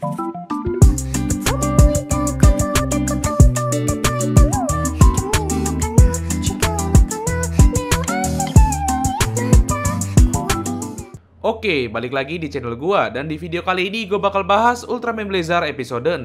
Oke, balik lagi di channel gua, dan di video kali ini gue bakal bahas Ultraman Blazar episode 16.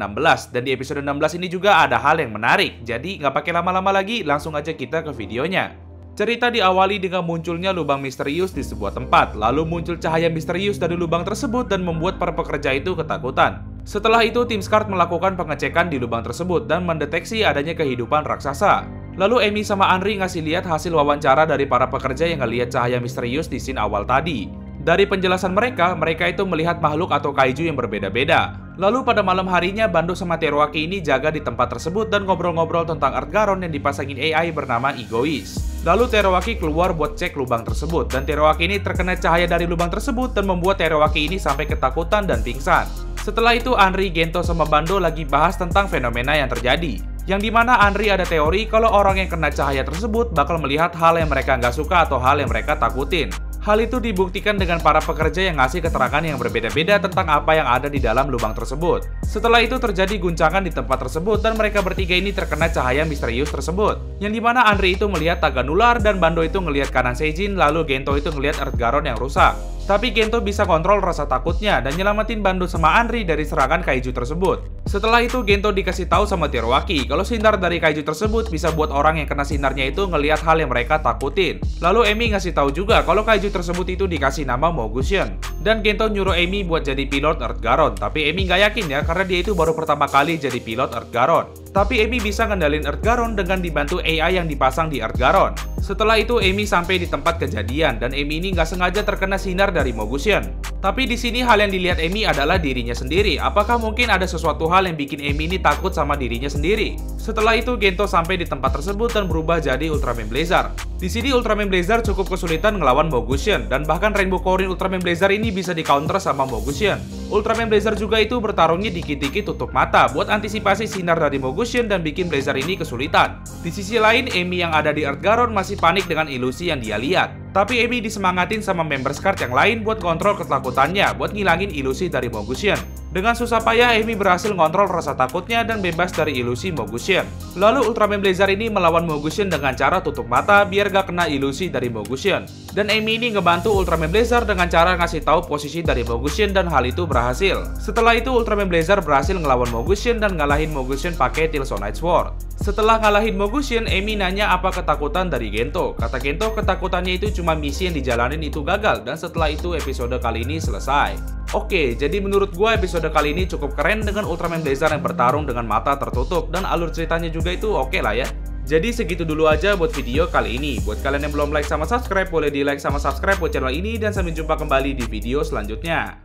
Dan di episode 16 ini juga ada hal yang menarik, jadi nggak pakai lama-lama lagi, langsung aja kita ke videonya. Cerita diawali dengan munculnya lubang misterius di sebuah tempat, lalu muncul cahaya misterius dari lubang tersebut dan membuat para pekerja itu ketakutan. Setelah itu, tim Scart melakukan pengecekan di lubang tersebut dan mendeteksi adanya kehidupan raksasa. Lalu Amy sama Henry ngasih lihat hasil wawancara dari para pekerja yang ngelihat cahaya misterius di scene awal tadi. Dari penjelasan mereka itu melihat makhluk atau kaiju yang berbeda-beda. Lalu pada malam harinya, Bando sama Teruaki ini jaga di tempat tersebut dan ngobrol-ngobrol tentang Earthgaron yang dipasangin AI bernama Egois. Lalu Teruaki keluar buat cek lubang tersebut, dan Teruaki ini terkena cahaya dari lubang tersebut dan membuat Teruaki ini sampai ketakutan dan pingsan. Setelah itu, Henry, Gento, sama Bando lagi bahas tentang fenomena yang terjadi. Yang dimana Henry ada teori kalau orang yang kena cahaya tersebut bakal melihat hal yang mereka nggak suka atau hal yang mereka takutin. Hal itu dibuktikan dengan para pekerja yang ngasih keterangan yang berbeda-beda tentang apa yang ada di dalam lubang tersebut. Setelah itu terjadi guncangan di tempat tersebut dan mereka bertiga ini terkena cahaya misterius tersebut. Yang dimana Henry itu melihat taga nular dan Bando itu ngelihat kanan Seijin, lalu Gento itu ngelihat Earthgaron yang rusak. Tapi Gento bisa kontrol rasa takutnya dan nyelamatin Bando sama Henry dari serangan kaiju tersebut. Setelah itu Gento dikasih tahu sama Teruaki kalau sinar dari kaiju tersebut bisa buat orang yang kena sinarnya itu ngelihat hal yang mereka takutin. Lalu Amy ngasih tahu juga kalau kaiju tersebut itu dikasih nama Mogushin. Dan Gento nyuruh Amy buat jadi pilot Earthgaron, tapi Amy nggak yakin ya karena dia itu baru pertama kali jadi pilot Earthgaron. Tapi Amy bisa ngendalin Earthgaron dengan dibantu AI yang dipasang di Earthgaron. Setelah itu Amy sampai di tempat kejadian dan Amy ini nggak sengaja terkena sinar dari Mogushin. Tapi di sini hal yang dilihat Amy adalah dirinya sendiri. Apakah mungkin ada sesuatu hal yang bikin Amy ini takut sama dirinya sendiri? Setelah itu Gento sampai di tempat tersebut dan berubah jadi Ultraman Blazar. Di sini Ultraman Blazar cukup kesulitan ngelawan Mogushin dan bahkan Rainbow Corin Ultraman Blazar ini bisa di-counter sama Mogushin. Ultraman Blazar juga itu bertarungnya dikit-dikit tutup mata buat antisipasi sinar dari Mogushin dan bikin Blazar ini kesulitan. Di sisi lain, Amy yang ada di Earthgaron masih panik dengan ilusi yang dia lihat. Tapi Amy disemangatin sama member Scart yang lain buat kontrol ketakutannya buat ngilangin ilusi dari Mogushin. Dengan susah payah, Amy berhasil ngontrol rasa takutnya dan bebas dari ilusi Mogushin. Lalu Ultraman Blazar ini melawan Mogushin dengan cara tutup mata biar gak kena ilusi dari Mogushin. Dan Amy ini ngebantu Ultraman Blazar dengan cara ngasih tahu posisi dari Mogushin dan hal itu berhasil. Setelah itu Ultraman Blazar berhasil ngelawan Mogushin dan ngalahin Mogushin pakai Tilsonite Sword. Setelah ngalahin Mogushin, Amy nanya apa ketakutan dari Gento. Kata Gento ketakutannya itu cuma misi yang dijalanin itu gagal, dan setelah itu episode kali ini selesai. Oke, jadi menurut gue episode kali ini cukup keren dengan Ultraman Blazar yang bertarung dengan mata tertutup dan alur ceritanya juga itu oke lah ya. Jadi segitu dulu aja buat video kali ini. Buat kalian yang belum like sama subscribe, boleh di like sama subscribe buat channel ini dan sampai jumpa kembali di video selanjutnya.